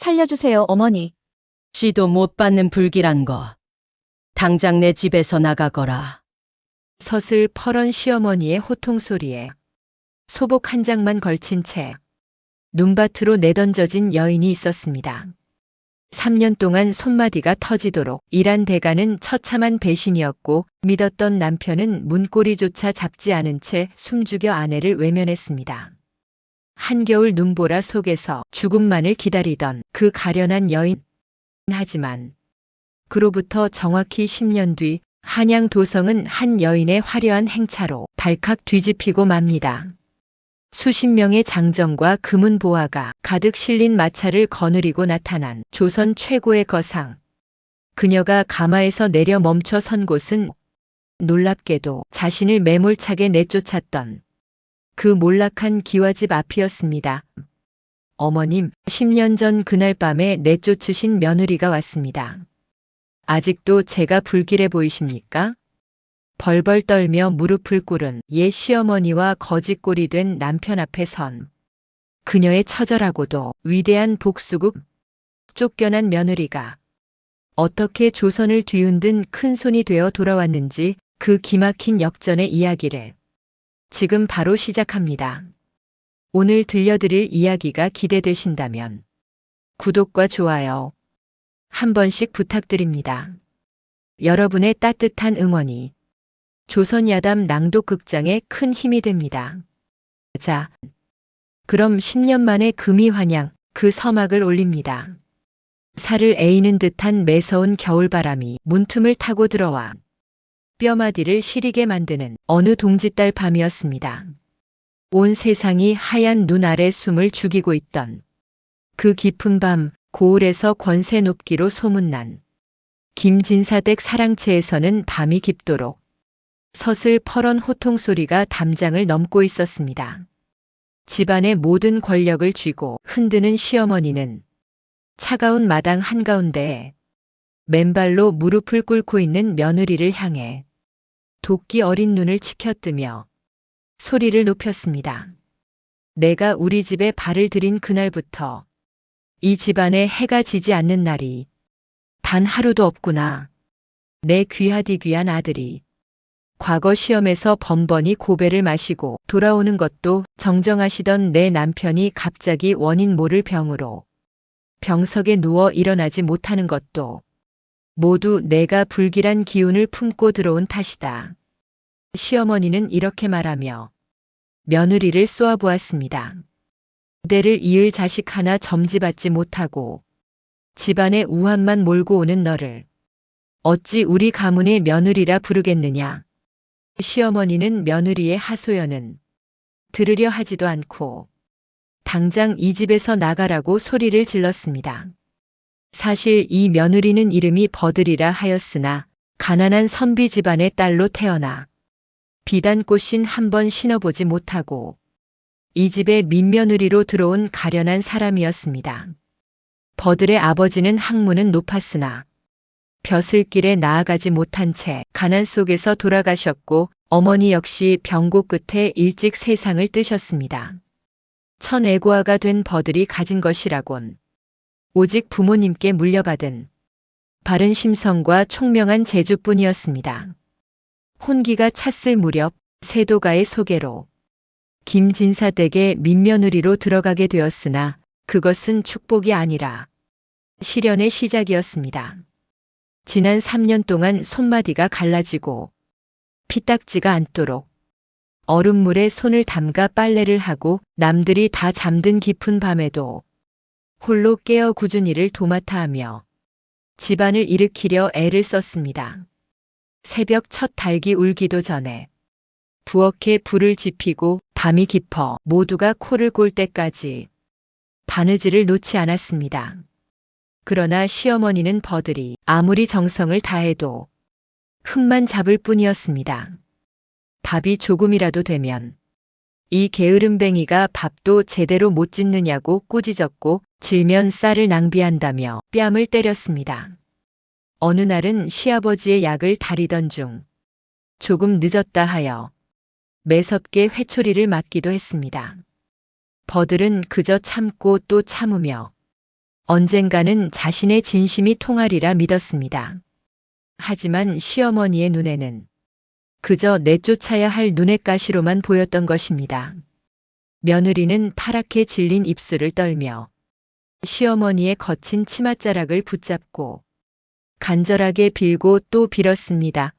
살려주세요, 어머니. 씨도 못 받는 불길한 거. 당장 내 집에서 나가거라. 서슬 펄언 시어머니의 호통 소리에 소복 한 장만 걸친 채 눈밭으로 내던져진 여인이 있었습니다. 3년 동안 손마디가 터지도록 일한 대가는 처참한 배신이었고 믿었던 남편은 문고리조차 잡지 않은 채 숨죽여 아내를 외면했습니다. 한겨울 눈보라 속에서 죽음만을 기다리던 그 가련한 여인. 하지만 그로부터 정확히 10년 뒤 한양 도성은 한 여인의 화려한 행차로 발칵 뒤집히고 맙니다. 수십 명의 장정과 금은 보화가 가득 실린 마차를 거느리고 나타난 조선 최고의 거상. 그녀가 가마에서 내려 멈춰 선 곳은 놀랍게도 자신을 매몰차게 내쫓았던 그 몰락한 기와집 앞이었습니다. 어머님, 10년 전 그날 밤에 내쫓으신 며느리가 왔습니다. 아직도 제가 불길해 보이십니까? 벌벌 떨며 무릎을 꿇은 옛 시어머니와 거짓골이 된 남편 앞에 선 그녀의 처절하고도 위대한 복수국. 쫓겨난 며느리가 어떻게 조선을 뒤흔든 큰손이 되어 돌아왔는지 그 기막힌 역전의 이야기를 지금 바로 시작합니다. 오늘 들려드릴 이야기가 기대되신다면 구독과 좋아요 한 번씩 부탁드립니다. 여러분의 따뜻한 응원이 조선야담 낭독극장에 큰 힘이 됩니다. 자, 그럼 10년 만에 금이환양 그 서막을 올립니다. 살을 에이는 듯한 매서운 겨울바람이 문틈을 타고 들어와 뼈마디를 시리게 만드는 어느 동짓달 밤이었습니다. 온 세상이 하얀 눈 아래 숨을 죽이고 있던 그 깊은 밤, 고을에서 권세 높기로 소문난 김진사댁 사랑채에서는 밤이 깊도록 서슬 펄언 호통 소리가 담장을 넘고 있었습니다. 집안의 모든 권력을 쥐고 흔드는 시어머니는 차가운 마당 한가운데에 맨발로 무릎을 꿇고 있는 며느리를 향해 도끼 어린 눈을 치켜뜨며 소리를 높였습니다. 내가 우리 집에 발을 들인 그날부터 이 집안에 해가 지지 않는 날이 단 하루도 없구나. 내 귀하디 귀한 아들이 과거 시험에서 번번이 고배를 마시고 돌아오는 것도 정정하시던 내 남편이 갑자기 원인 모를 병으로 병석에 누워 일어나지 못하는 것도 모두 내가 불길한 기운을 품고 들어온 탓이다. 시어머니는 이렇게 말하며 며느리를 쏘아보았습니다. 대를 이을 자식 하나 점지받지 못하고 집안의 우환만 몰고 오는 너를 어찌 우리 가문의 며느리라 부르겠느냐. 시어머니는 며느리의 하소연은 들으려 하지도 않고 당장 이 집에서 나가라고 소리를 질렀습니다. 사실 이 며느리는 이름이 버들이라 하였으나 가난한 선비 집안의 딸로 태어나 비단꽃신 한 번 신어보지 못하고 이 집에 민며느리로 들어온 가련한 사람이었습니다. 버들의 아버지는 학문은 높았으나 벼슬길에 나아가지 못한 채 가난 속에서 돌아가셨고 어머니 역시 병고 끝에 일찍 세상을 뜨셨습니다. 천애고아가 된 버들이 가진 것이라곤 오직 부모님께 물려받은 바른 심성과 총명한 재주뿐이었습니다. 혼기가 찼을 무렵 세도가의 소개로 김진사댁의 민며느리로 들어가게 되었으나 그것은 축복이 아니라 시련의 시작이었습니다. 지난 3년 동안 손마디가 갈라지고 피딱지가 않도록 얼음물에 손을 담가 빨래를 하고 남들이 다 잠든 깊은 밤에도 홀로 깨어 굳은 일을 도맡아 하며 집안을 일으키려 애를 썼습니다. 새벽 첫 닭이 울기도 전에 부엌에 불을 지피고 밤이 깊어 모두가 코를 골 때까지 바느질을 놓지 않았습니다. 그러나 시어머니는 버들이 아무리 정성을 다해도 흠만 잡을 뿐이었습니다. 밥이 조금이라도 되면 이 게으름뱅이가 밥도 제대로 못 짓느냐고 꾸짖었고 질면 쌀을 낭비한다며 뺨을 때렸습니다. 어느 날은 시아버지의 약을 다리던 중 조금 늦었다 하여 매섭게 회초리를 맞기도 했습니다. 버들은 그저 참고 또 참으며 언젠가는 자신의 진심이 통하리라 믿었습니다. 하지만 시어머니의 눈에는 그저 내쫓아야 할 눈의 가시로만 보였던 것입니다. 며느리는 파랗게 질린 입술을 떨며 시어머니의 거친 치맛자락을 붙잡고 간절하게 빌고 또 빌었습니다.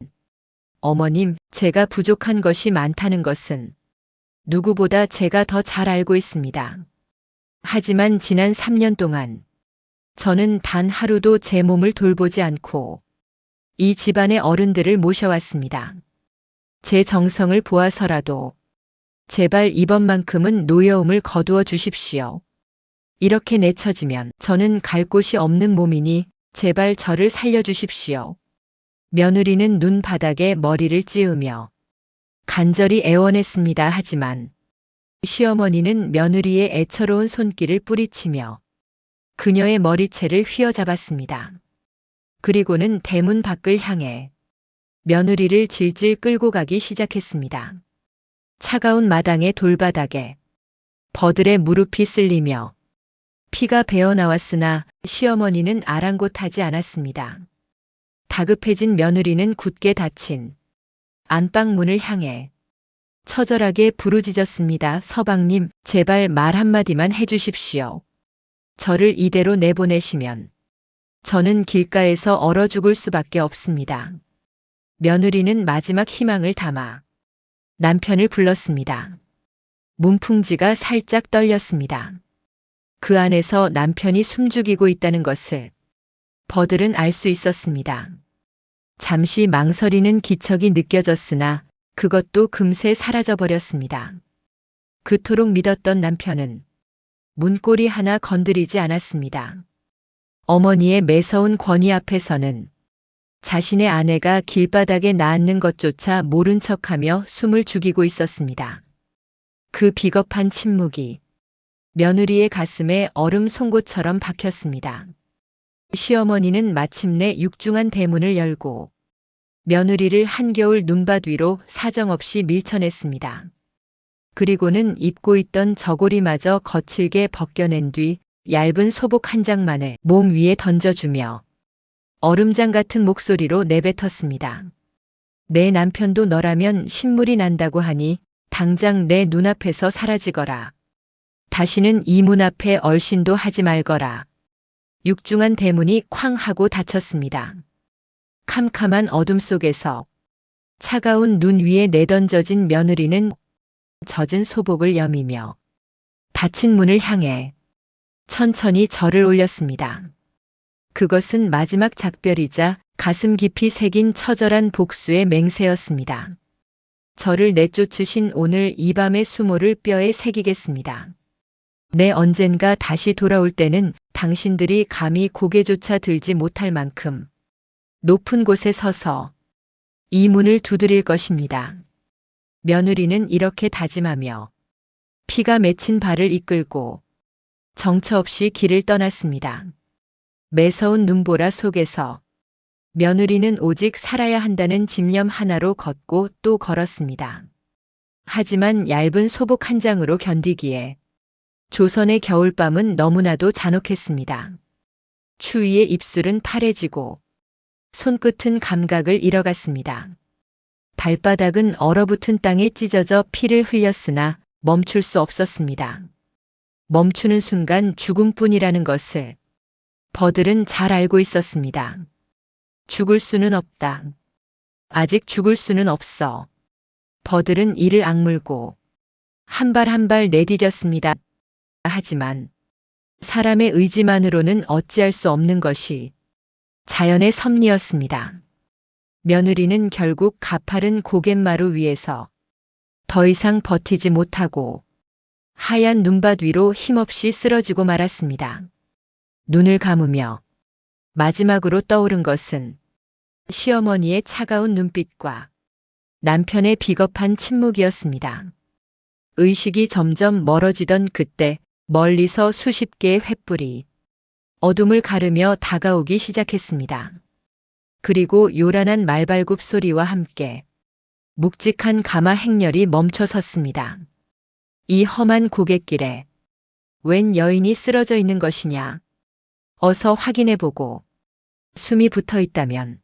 어머님, 제가 부족한 것이 많다는 것은 누구보다 제가 더 잘 알고 있습니다. 하지만 지난 3년 동안 저는 단 하루도 제 몸을 돌보지 않고 이 집안의 어른들을 모셔왔습니다. 제 정성을 보아서라도 제발 이번만큼은 노여움을 거두어 주십시오. 이렇게 내쳐지면 저는 갈 곳이 없는 몸이니 제발 저를 살려주십시오. 며느리는 눈바닥에 머리를 찌으며 간절히 애원했습니다. 하지만 시어머니는 며느리의 애처로운 손길을 뿌리치며 그녀의 머리채를 휘어잡았습니다. 그리고는 대문 밖을 향해 며느리를 질질 끌고 가기 시작했습니다. 차가운 마당의 돌바닥에 버들의 무릎이 쓸리며 피가 배어나왔으나 시어머니는 아랑곳하지 않았습니다. 다급해진 며느리는 굳게 닫힌 안방 문을 향해 처절하게 부르짖었습니다. 서방님, 제발 말 한마디만 해주십시오. 저를 이대로 내보내시면 저는 길가에서 얼어 죽을 수밖에 없습니다. 며느리는 마지막 희망을 담아 남편을 불렀습니다. 문풍지가 살짝 떨렸습니다. 그 안에서 남편이 숨죽이고 있다는 것을 버들은 알 수 있었습니다. 잠시 망설이는 기척이 느껴졌으나 그것도 금세 사라져버렸습니다. 그토록 믿었던 남편은 문고리 하나 건드리지 않았습니다. 어머니의 매서운 권위 앞에서는 자신의 아내가 길바닥에 낫는 것조차 모른 척하며 숨을 죽이고 있었습니다. 그 비겁한 침묵이 며느리의 가슴에 얼음 송곳처럼 박혔습니다. 시어머니는 마침내 육중한 대문을 열고 며느리를 한겨울 눈밭 위로 사정없이 밀쳐냈습니다. 그리고는 입고 있던 저고리마저 거칠게 벗겨낸 뒤 얇은 소복 한 장만을 몸 위에 던져주며 얼음장 같은 목소리로 내뱉었습니다. 내 남편도 너라면 신물이 난다고 하니 당장 내 눈앞에서 사라지거라. 다시는 이 문 앞에 얼씬도 하지 말거라. 육중한 대문이 쾅 하고 닫혔습니다. 캄캄한 어둠 속에서 차가운 눈 위에 내던져진 며느리는 젖은 소복을 여미며 닫힌 문을 향해 천천히 절을 올렸습니다. 그것은 마지막 작별이자 가슴 깊이 새긴 처절한 복수의 맹세였습니다. 저를 내쫓으신 오늘 이 밤의 수모를 뼈에 새기겠습니다. 내 언젠가 다시 돌아올 때는 당신들이 감히 고개조차 들지 못할 만큼 높은 곳에 서서 이 문을 두드릴 것입니다. 며느리는 이렇게 다짐하며 피가 맺힌 발을 이끌고 정처 없이 길을 떠났습니다. 매서운 눈보라 속에서 며느리는 오직 살아야 한다는 집념 하나로 걷고 또 걸었습니다. 하지만 얇은 소복 한 장으로 견디기에 조선의 겨울밤은 너무나도 잔혹했습니다. 추위에 입술은 파래지고 손끝은 감각을 잃어갔습니다. 발바닥은 얼어붙은 땅에 찢어져 피를 흘렸으나 멈출 수 없었습니다. 멈추는 순간 죽음뿐이라는 것을 버들은 잘 알고 있었습니다. 죽을 수는 없다. 아직 죽을 수는 없어. 버들은 이를 악물고 한 발 한 발 내디뎠습니다. 하지만 사람의 의지만으로는 어찌할 수 없는 것이 자연의 섭리였습니다. 며느리는 결국 가파른 고갯마루 위에서 더 이상 버티지 못하고 하얀 눈밭 위로 힘없이 쓰러지고 말았습니다. 눈을 감으며 마지막으로 떠오른 것은 시어머니의 차가운 눈빛과 남편의 비겁한 침묵이었습니다. 의식이 점점 멀어지던 그때 멀리서 수십 개의 횃불이 어둠을 가르며 다가오기 시작했습니다. 그리고 요란한 말발굽 소리와 함께 묵직한 가마 행렬이 멈춰 섰습니다. 이 험한 고갯길에 웬 여인이 쓰러져 있는 것이냐? 어서 확인해보고 숨이 붙어 있다면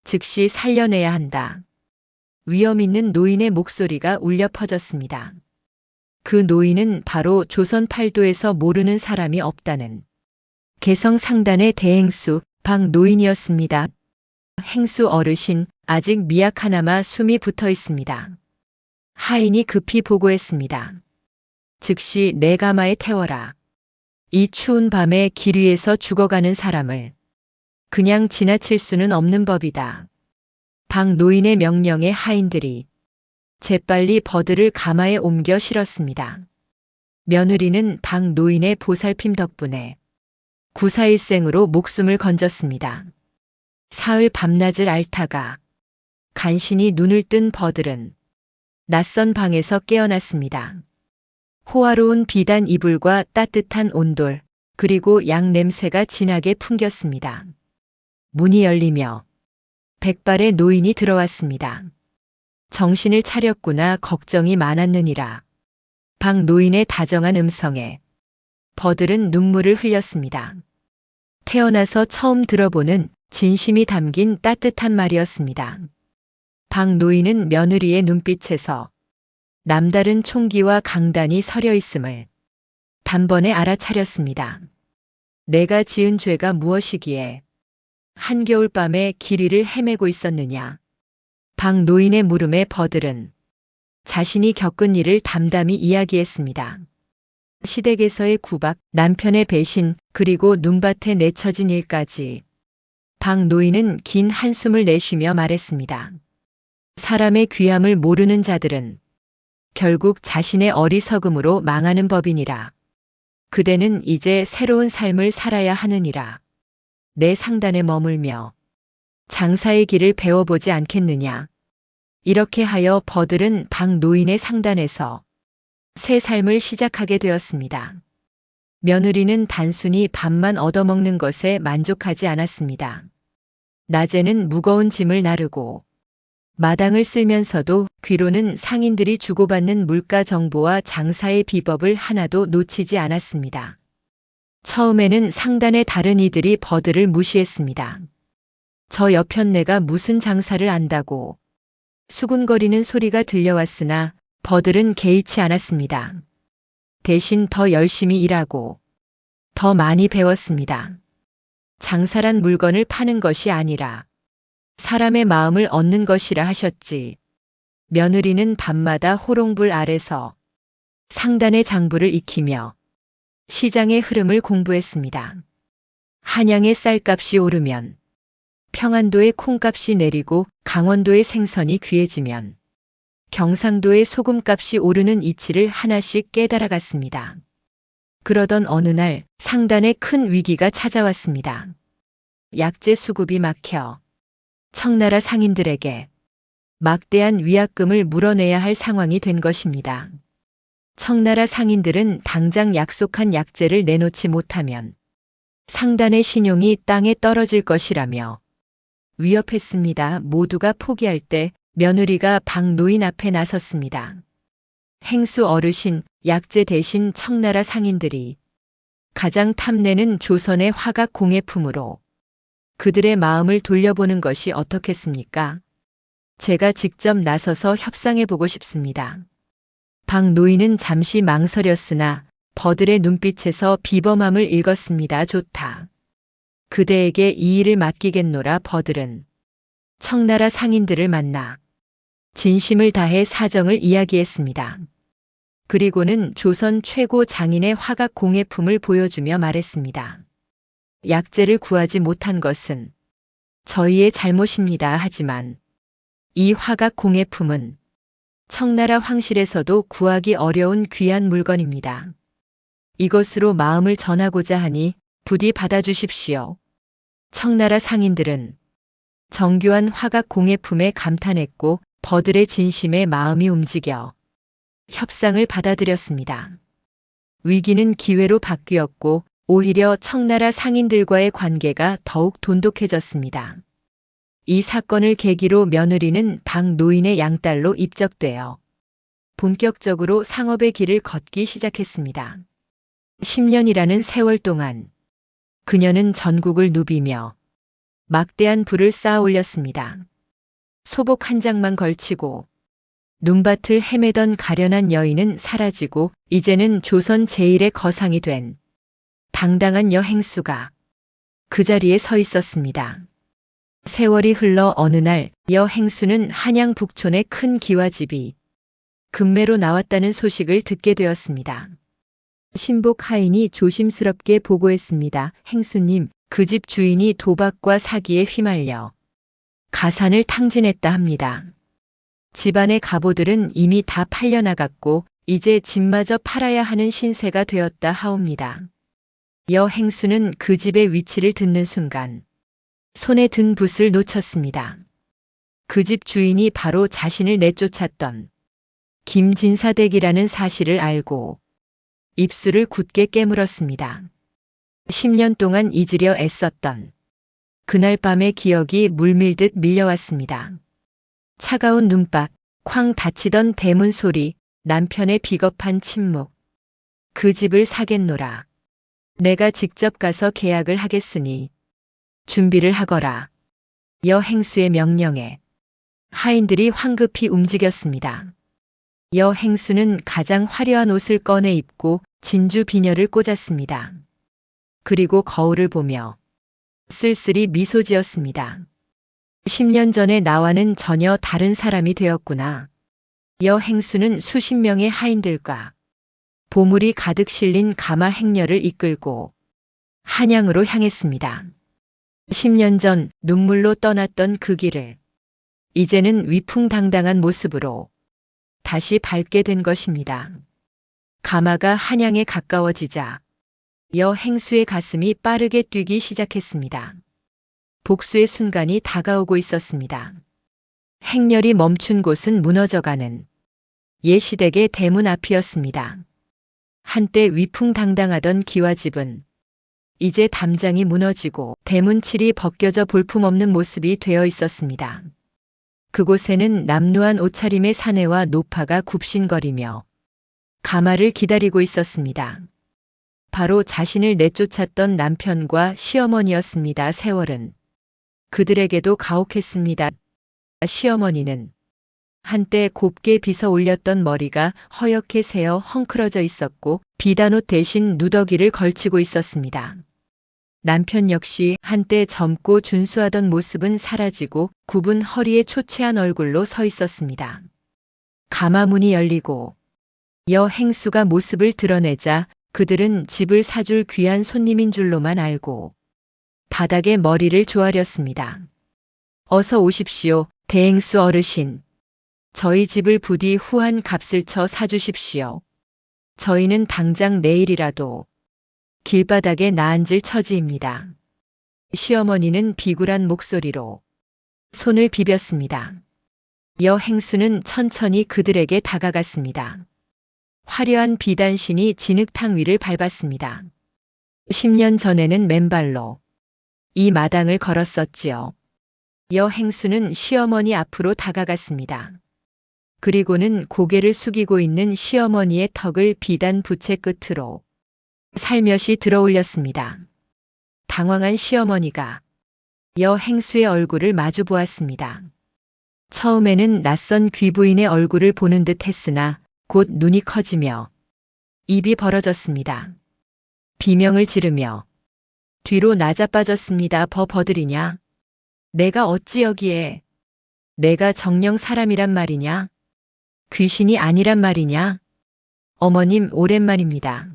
즉시 살려내야 한다. 위험 있는 노인의 목소리가 울려 퍼졌습니다. 그 노인은 바로 조선 팔도에서 모르는 사람이 없다는 개성 상단의 대행수 박노인이었습니다. 행수 어르신, 아직 미약하나마 숨이 붙어 있습니다. 하인이 급히 보고했습니다. 즉시 내 가마에 태워라. 이 추운 밤에 길 위에서 죽어가는 사람을 그냥 지나칠 수는 없는 법이다. 박노인의 명령에 하인들이 재빨리 버들을 가마에 옮겨 실었습니다. 며느리는 박노인의 보살핌 덕분에 구사일생으로 목숨을 건졌습니다. 사흘 밤낮을 앓다가 간신히 눈을 뜬 버들은 낯선 방에서 깨어났습니다. 호화로운 비단 이불과 따뜻한 온돌, 그리고 양 냄새가 진하게 풍겼습니다. 문이 열리며 백발의 노인이 들어왔습니다. 정신을 차렸구나 걱정이 많았느니라. 박노인의 다정한 음성에 버들은 눈물을 흘렸습니다. 태어나서 처음 들어보는 진심이 담긴 따뜻한 말이었습니다. 박노인은 며느리의 눈빛에서 남다른 총기와 강단이 서려 있음을 단번에 알아차렸습니다. 내가 지은 죄가 무엇이기에 한겨울밤에 길 위를 헤매고 있었느냐. 박노인의 물음에 버들은 자신이 겪은 일을 담담히 이야기했습니다. 시댁에서의 구박, 남편의 배신, 그리고 눈밭에 내쳐진 일까지. 박노인은 긴 한숨을 내쉬며 말했습니다. 사람의 귀함을 모르는 자들은 결국 자신의 어리석음으로 망하는 법이니라. 그대는 이제 새로운 삶을 살아야 하느니라. 내 상단에 머물며 장사의 길을 배워보지 않겠느냐. 이렇게 하여 버들은 박노인의 상단에서 새 삶을 시작하게 되었습니다. 며느리는 단순히 밥만 얻어먹는 것에 만족하지 않았습니다. 낮에는 무거운 짐을 나르고 마당을 쓸면서도 귀로는 상인들이 주고받는 물가 정보와 장사의 비법을 하나도 놓치지 않았습니다. 처음에는 상단의 다른 이들이 버들을 무시했습니다. 저 여편네가 무슨 장사를 안다고. 수군거리는 소리가 들려왔으나 버들은 개의치 않았습니다. 대신 더 열심히 일하고 더 많이 배웠습니다. 장사란 물건을 파는 것이 아니라 사람의 마음을 얻는 것이라 하셨지. 며느리는 밤마다 호롱불 아래서 상단의 장부를 익히며 시장의 흐름을 공부했습니다. 한양의 쌀값이 오르면 평안도의 콩값이 내리고 강원도의 생선이 귀해지면 경상도의 소금값이 오르는 이치를 하나씩 깨달아갔습니다. 그러던 어느 날 상단에 큰 위기가 찾아왔습니다. 약재 수급이 막혀 청나라 상인들에게 막대한 위약금을 물어내야 할 상황이 된 것입니다. 청나라 상인들은 당장 약속한 약재를 내놓지 못하면 상단의 신용이 땅에 떨어질 것이라며 위협했습니다. 모두가 포기할 때 며느리가 박노인 앞에 나섰습니다. 행수 어르신, 약재 대신 청나라 상인들이 가장 탐내는 조선의 화각 공예품으로 그들의 마음을 돌려보는 것이 어떻겠습니까? 제가 직접 나서서 협상해보고 싶습니다. 박노인은 잠시 망설였으나 버들의 눈빛에서 비범함을 읽었습니다. 좋다. 그대에게 이 일을 맡기겠노라. 버들은 청나라 상인들을 만나 진심을 다해 사정을 이야기했습니다. 그리고는 조선 최고 장인의 화각 공예품을 보여주며 말했습니다. 약재를 구하지 못한 것은 저희의 잘못입니다. 하지만 이 화각 공예품은 청나라 황실에서도 구하기 어려운 귀한 물건입니다. 이것으로 마음을 전하고자 하니 부디 받아주십시오. 청나라 상인들은 정교한 화각 공예품에 감탄했고 버들의 진심에 마음이 움직여 협상을 받아들였습니다. 위기는 기회로 바뀌었고 오히려 청나라 상인들과의 관계가 더욱 돈독해졌습니다. 이 사건을 계기로 며느리는 박노인의 양딸로 입적되어 본격적으로 상업의 길을 걷기 시작했습니다. 10년이라는 세월 동안 그녀는 전국을 누비며 막대한 불을 쌓아 올렸습니다. 소복 한 장만 걸치고 눈밭을 헤매던 가련한 여인은 사라지고 이제는 조선 제1의 거상이 된 당당한 여행수가 그 자리에 서 있었습니다. 세월이 흘러 어느 날 여행수는 한양 북촌의 큰 기와집이 금매로 나왔다는 소식을 듣게 되었습니다. 신복 하인이 조심스럽게 보고했습니다. 행수님, 그 집 주인이 도박과 사기에 휘말려 가산을 탕진했다 합니다. 집안의 갑오들은 이미 다 팔려나갔고 이제 집마저 팔아야 하는 신세가 되었다 하옵니다. 여행수는 그 집의 위치를 듣는 순간 손에 든 붓을 놓쳤습니다. 그 집 주인이 바로 자신을 내쫓았던 김진사댁이라는 사실을 알고 입술을 굳게 깨물었습니다. 10년 동안 잊으려 애썼던 그날 밤의 기억이 물밀듯 밀려왔습니다. 차가운 눈밭, 쾅 닫히던 대문 소리, 남편의 비겁한 침묵. 그 집을 사겠노라. 내가 직접 가서 계약을 하겠으니 준비를 하거라. 여행수의 명령에 하인들이 황급히 움직였습니다. 여행수는 가장 화려한 옷을 꺼내 입고 진주 비녀를 꽂았습니다. 그리고 거울을 보며 쓸쓸히 미소 지었습니다. 10년 전에 나와는 전혀 다른 사람이 되었구나. 여행수는 수십 명의 하인들과 보물이 가득 실린 가마 행렬을 이끌고 한양으로 향했습니다. 10년 전 눈물로 떠났던 그 길을 이제는 위풍당당한 모습으로 다시 밟게 된 것입니다. 가마가 한양에 가까워지자 여행수의 가슴이 빠르게 뛰기 시작했습니다. 복수의 순간이 다가오고 있었습니다. 행렬이 멈춘 곳은 무너져가는 예시댁의 대문 앞이었습니다. 한때 위풍당당하던 기와집은 이제 담장이 무너지고 대문칠이 벗겨져 볼품없는 모습이 되어 있었습니다. 그곳에는 남루한 옷차림의 사내와 노파가 굽신거리며 가마를 기다리고 있었습니다. 바로 자신을 내쫓았던 남편과 시어머니였습니다. 세월은 그들에게도 가혹했습니다. 시어머니는 한때 곱게 빗어 올렸던 머리가 허옇게 새어 헝클어져 있었고 비단옷 대신 누더기를 걸치고 있었습니다. 남편 역시 한때 젊고 준수하던 모습은 사라지고 굽은 허리에 초췌한 얼굴로 서 있었습니다. 가마문이 열리고 여행수가 모습을 드러내자 그들은 집을 사줄 귀한 손님인 줄로만 알고 바닥에 머리를 조아렸습니다. 어서 오십시오, 대행수 어르신. 저희 집을 부디 후한 값을 쳐 사주십시오. 저희는 당장 내일이라도 길바닥에 나앉을 처지입니다. 시어머니는 비굴한 목소리로 손을 비볐습니다. 여행수는 천천히 그들에게 다가갔습니다. 화려한 비단신이 진흙탕 위를 밟았습니다. 10년 전에는 맨발로 이 마당을 걸었었지요. 여행수는 시어머니 앞으로 다가갔습니다. 그리고는 고개를 숙이고 있는 시어머니의 턱을 비단 부채 끝으로 살며시 들어올렸습니다. 당황한 시어머니가 여행수의 얼굴을 마주 보았습니다. 처음에는 낯선 귀부인의 얼굴을 보는 듯 했으나 곧 눈이 커지며 입이 벌어졌습니다. 비명을 지르며 뒤로 나자빠졌습니다. 버버들이냐? 내가 어찌 여기에? 내가 정녕 사람이란 말이냐? 귀신이 아니란 말이냐? 어머님 오랜만입니다.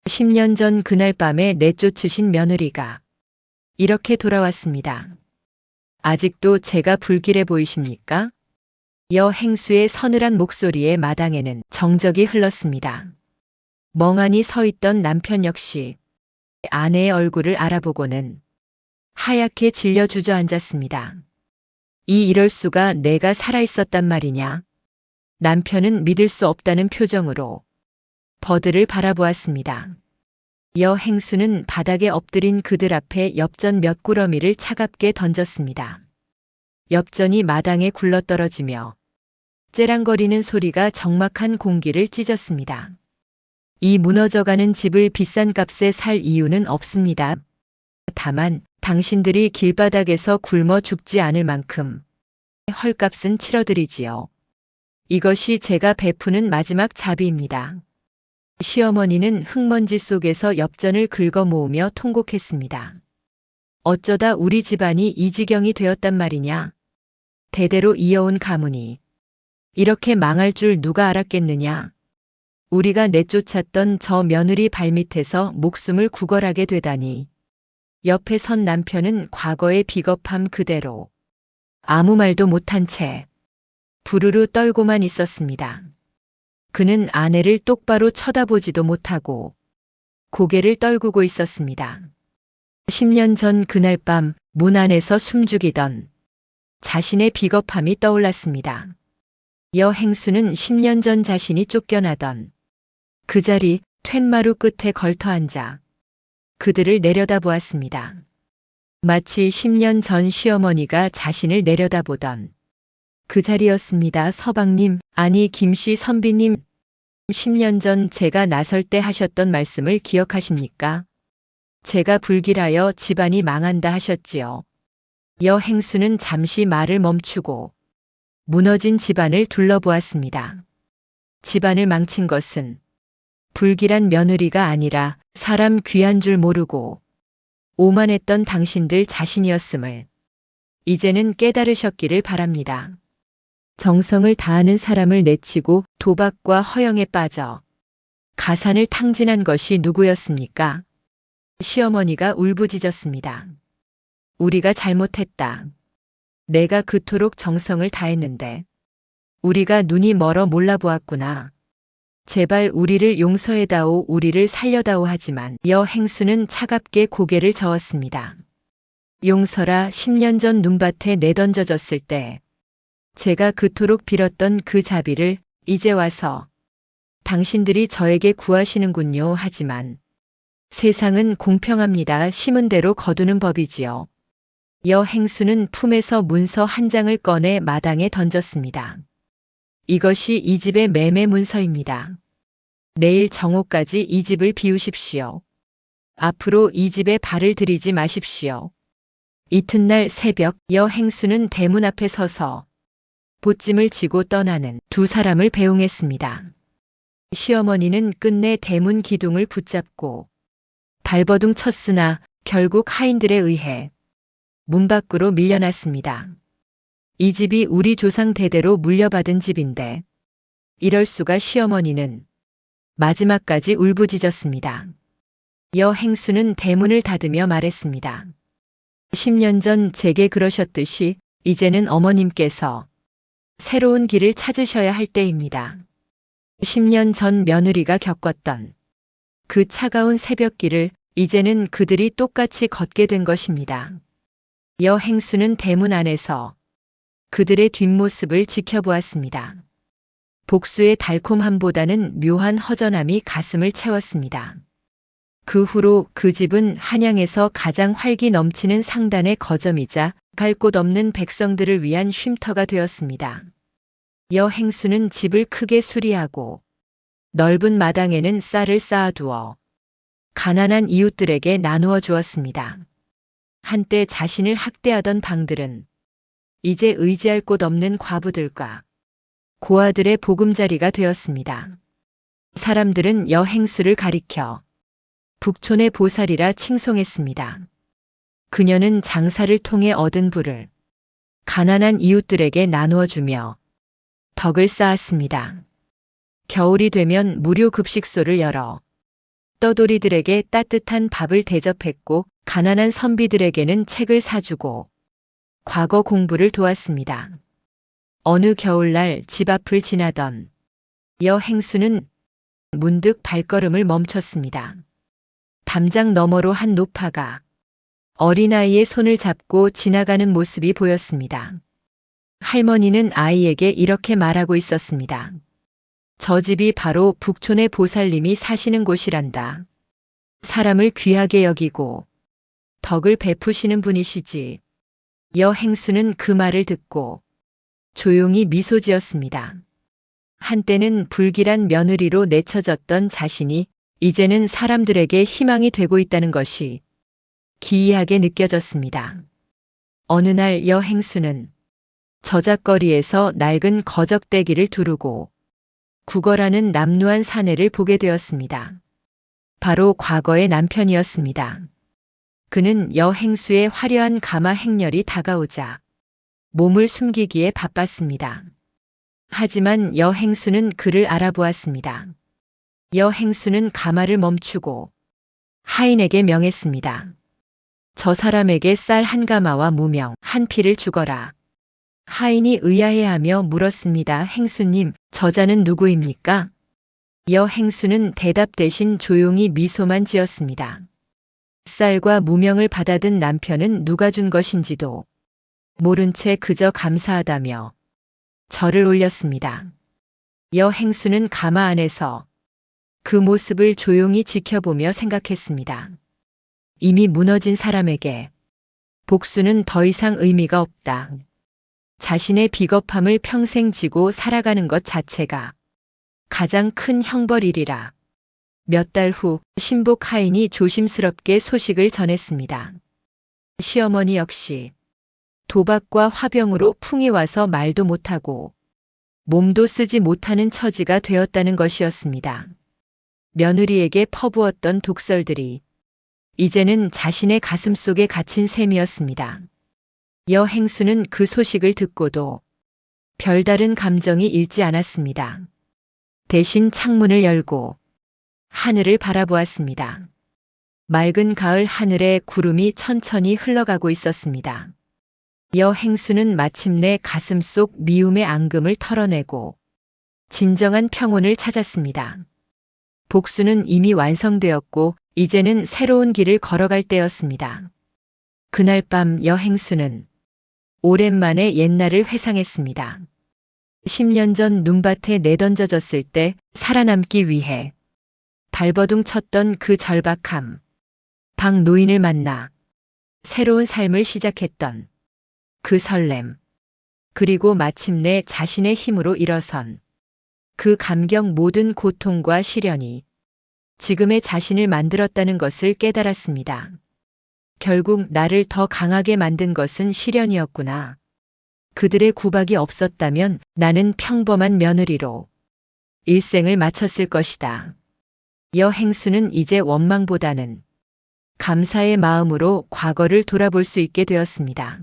10년 전 그날 밤에 내쫓으신 며느리가 이렇게 돌아왔습니다. 아직도 제가 불길해 보이십니까? 여행수의 서늘한 목소리에 마당에는 정적이 흘렀습니다. 멍하니 서 있던 남편 역시 아내의 얼굴을 알아보고는 하얗게 질려 주저앉았습니다. 이럴 수가 내가 살아있었단 말이냐? 남편은 믿을 수 없다는 표정으로 버들을 바라보았습니다. 여행수는 바닥에 엎드린 그들 앞에 엽전 몇 구러미를 차갑게 던졌습니다. 엽전이 마당에 굴러떨어지며 째랑거리는 소리가 적막한 공기를 찢었습니다. 이 무너져가는 집을 비싼 값에 살 이유는 없습니다. 다만 당신들이 길바닥에서 굶어 죽지 않을 만큼 헐값은 치러드리지요. 이것이 제가 베푸는 마지막 자비입니다. 시어머니는 흙먼지 속에서 엽전을 긁어 모으며 통곡했습니다. 어쩌다 우리 집안이 이 지경이 되었단 말이냐. 대대로 이어온 가문이 이렇게 망할 줄 누가 알았겠느냐. 우리가 내쫓았던 저 며느리 발밑에서 목숨을 구걸하게 되다니. 옆에 선 남편은 과거의 비겁함 그대로 아무 말도 못한 채 부르르 떨고만 있었습니다. 그는 아내를 똑바로 쳐다보지도 못하고 고개를 떨구고 있었습니다. 10년 전 그날 밤 문 안에서 숨죽이던 자신의 비겁함이 떠올랐습니다. 여행수는 10년 전 자신이 쫓겨나던 그 자리 툇마루 끝에 걸터앉아 그들을 내려다보았습니다. 마치 10년 전 시어머니가 자신을 내려다보던 그 자리였습니다. 서방님, 아니 김씨 선비님, 10년 전 제가 나설 때 하셨던 말씀을 기억하십니까? 제가 불길하여 집안이 망한다 하셨지요. 여행수는 잠시 말을 멈추고 무너진 집안을 둘러보았습니다. 집안을 망친 것은 불길한 며느리가 아니라 사람 귀한 줄 모르고 오만했던 당신들 자신이었음을 이제는 깨달으셨기를 바랍니다. 정성을 다하는 사람을 내치고 도박과 허영에 빠져 가산을 탕진한 것이 누구였습니까? 시어머니가 울부짖었습니다. 우리가 잘못했다. 내가 그토록 정성을 다했는데 우리가 눈이 멀어 몰라보았구나. 제발 우리를 용서해다오, 우리를 살려다오. 하지만 여행수는 차갑게 고개를 저었습니다. 용서라. 10년 전 눈밭에 내던져졌을 때 제가 그토록 빌었던 그 자비를 이제 와서 당신들이 저에게 구하시는군요. 하지만 세상은 공평합니다. 심은 대로 거두는 법이지요. 여행수는 품에서 문서 한 장을 꺼내 마당에 던졌습니다. 이것이 이 집의 매매 문서입니다. 내일 정오까지 이 집을 비우십시오. 앞으로 이 집에 발을 들이지 마십시오. 이튿날 새벽 여행수는 대문 앞에 서서 보찜을 지고 떠나는 두 사람을 배웅했습니다. 시어머니는 끝내 대문 기둥을 붙잡고 발버둥 쳤으나 결국 하인들에 의해 문 밖으로 밀려났습니다. 이 집이 우리 조상 대대로 물려받은 집인데 이럴 수가. 시어머니는 마지막까지 울부짖었습니다. 여행수는 대문을 닫으며 말했습니다. 10년 전 제게 그러셨듯이 이제는 어머님께서 새로운 길을 찾으셔야 할 때입니다. 10년 전 며느리가 겪었던 그 차가운 새벽길을 이제는 그들이 똑같이 걷게 된 것입니다. 여행수는 대문 안에서 그들의 뒷모습을 지켜보았습니다. 복수의 달콤함보다는 묘한 허전함이 가슴을 채웠습니다. 그 후로 그 집은 한양에서 가장 활기 넘치는 상단의 거점이자 갈 곳 없는 백성들을 위한 쉼터가 되었습니다. 여행수는 집을 크게 수리하고 넓은 마당에는 쌀을 쌓아두어 가난한 이웃들에게 나누어 주었습니다. 한때 자신을 학대하던 방들은 이제 의지할 곳 없는 과부들과 고아들의 보금자리가 되었습니다. 사람들은 여행수를 가리켜 북촌의 보살이라 칭송했습니다. 그녀는 장사를 통해 얻은 부를 가난한 이웃들에게 나누어 주며 덕을 쌓았습니다. 겨울이 되면 무료 급식소를 열어 떠돌이들에게 따뜻한 밥을 대접했고 가난한 선비들에게는 책을 사주고 과거 공부를 도왔습니다. 어느 겨울날 집 앞을 지나던 여행수는 문득 발걸음을 멈췄습니다. 담장 너머로 한 노파가 어린아이의 손을 잡고 지나가는 모습이 보였습니다. 할머니는 아이에게 이렇게 말하고 있었습니다. 저 집이 바로 북촌의 보살님이 사시는 곳이란다. 사람을 귀하게 여기고 덕을 베푸시는 분이시지. 여행수는 그 말을 듣고 조용히 미소 지었습니다. 한때는 불길한 며느리로 내쳐졌던 자신이 이제는 사람들에게 희망이 되고 있다는 것이 기이하게 느껴졌습니다. 어느 날 여행수는 저작거리에서 낡은 거적대기를 두르고 구걸하는 남루한 사내를 보게 되었습니다. 바로 과거의 남편이었습니다. 그는 여행수의 화려한 가마 행렬이 다가오자 몸을 숨기기에 바빴습니다. 하지만 여행수는 그를 알아보았습니다. 여행수는 가마를 멈추고 하인에게 명했습니다. 저 사람에게 쌀 한 가마와 무명 한 피를 주거라. 하인이 의아해하며 물었습니다. 행수님, 저자는 누구입니까? 여행수는 대답 대신 조용히 미소만 지었습니다. 쌀과 무명을 받아든 남편은 누가 준 것인지도 모른 채 그저 감사하다며 절을 올렸습니다. 여행수는 가마 안에서 그 모습을 조용히 지켜보며 생각했습니다. 이미 무너진 사람에게 복수는 더 이상 의미가 없다. 자신의 비겁함을 평생 지고 살아가는 것 자체가 가장 큰 형벌이리라. 몇 달 후 신복 하인이 조심스럽게 소식을 전했습니다. 시어머니 역시 도박과 화병으로 풍이 와서 말도 못하고 몸도 쓰지 못하는 처지가 되었다는 것이었습니다. 며느리에게 퍼부었던 독설들이 이제는 자신의 가슴 속에 갇힌 셈이었습니다. 여행수는 그 소식을 듣고도 별다른 감정이 일지 않았습니다. 대신 창문을 열고 하늘을 바라보았습니다. 맑은 가을 하늘에 구름이 천천히 흘러가고 있었습니다. 여행수는 마침내 가슴 속 미움의 앙금을 털어내고 진정한 평온을 찾았습니다. 복수는 이미 완성되었고 이제는 새로운 길을 걸어갈 때였습니다. 그날 밤 여행수는 오랜만에 옛날을 회상했습니다. 10년 전 눈밭에 내던져졌을 때 살아남기 위해 발버둥 쳤던 그 절박함, 박 노인을 만나 새로운 삶을 시작했던 그 설렘, 그리고 마침내 자신의 힘으로 일어선 그 감격, 모든 고통과 시련이 지금의 자신을 만들었다는 것을 깨달았습니다. 결국 나를 더 강하게 만든 것은 시련이었구나. 그들의 구박이 없었다면 나는 평범한 며느리로 일생을 마쳤을 것이다. 여행수는 이제 원망보다는 감사의 마음으로 과거를 돌아볼 수 있게 되었습니다.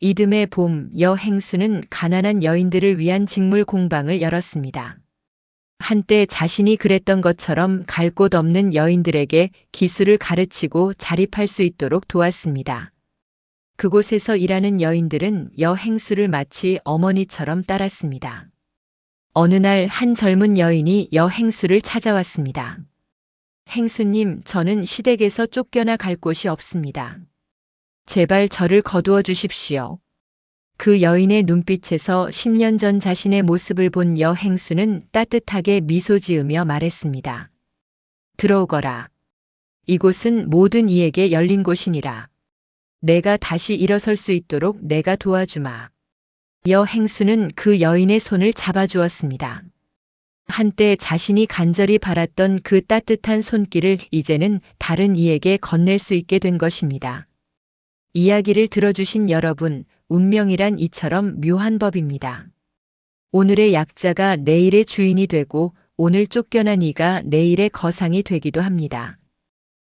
이듬해 봄, 여행수는 가난한 여인들을 위한 직물 공방을 열었습니다. 한때 자신이 그랬던 것처럼 갈 곳 없는 여인들에게 기술을 가르치고 자립할 수 있도록 도왔습니다. 그곳에서 일하는 여인들은 여행수를 마치 어머니처럼 따랐습니다. 어느 날 한 젊은 여인이 여행수를 찾아왔습니다. 행수님, 저는 시댁에서 쫓겨나 갈 곳이 없습니다. 제발 저를 거두어 주십시오. 그 여인의 눈빛에서 10년 전 자신의 모습을 본 여행수는 따뜻하게 미소 지으며 말했습니다. 들어오거라. 이곳은 모든 이에게 열린 곳이니라. 내가 다시 일어설 수 있도록 내가 도와주마. 여행수는 그 여인의 손을 잡아주었습니다. 한때 자신이 간절히 바랐던 그 따뜻한 손길을 이제는 다른 이에게 건넬 수 있게 된 것입니다. 이야기를 들어주신 여러분, 운명이란 이처럼 묘한 법입니다. 오늘의 약자가 내일의 주인이 되고 오늘 쫓겨난 이가 내일의 거상이 되기도 합니다.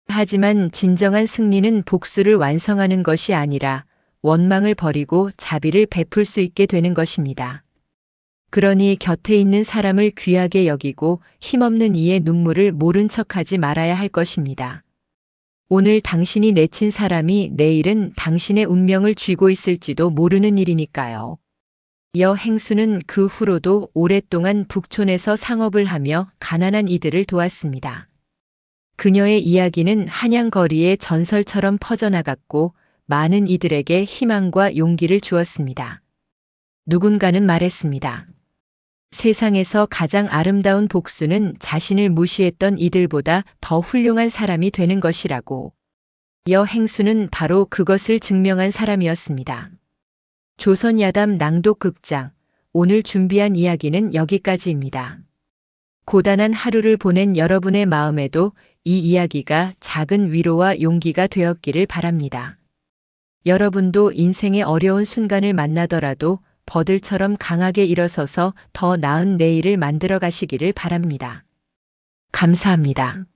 하지만 진정한 승리는 복수를 완성하는 것이 아니라 원망을 버리고 자비를 베풀 수 있게 되는 것입니다. 그러니 곁에 있는 사람을 귀하게 여기고 힘없는 이의 눈물을 모른 척하지 말아야 할 것입니다. 오늘 당신이 내친 사람이 내일은 당신의 운명을 쥐고 있을지도 모르는 일이니까요. 여행수는 그 후로도 오랫동안 북촌에서 상업을 하며 가난한 이들을 도왔습니다. 그녀의 이야기는 한양거리의 전설처럼 퍼져나갔고 많은 이들에게 희망과 용기를 주었습니다. 누군가는 말했습니다. 세상에서 가장 아름다운 복수는 자신을 무시했던 이들보다 더 훌륭한 사람이 되는 것이라고. 여행수는 바로 그것을 증명한 사람이었습니다. 조선야담 낭독극장, 오늘 준비한 이야기는 여기까지입니다. 고단한 하루를 보낸 여러분의 마음에도 이 이야기가 작은 위로와 용기가 되었기를 바랍니다. 여러분도 인생의 어려운 순간을 만나더라도 버들처럼 강하게 일어서서 더 나은 내일을 만들어 가시기를 바랍니다. 감사합니다.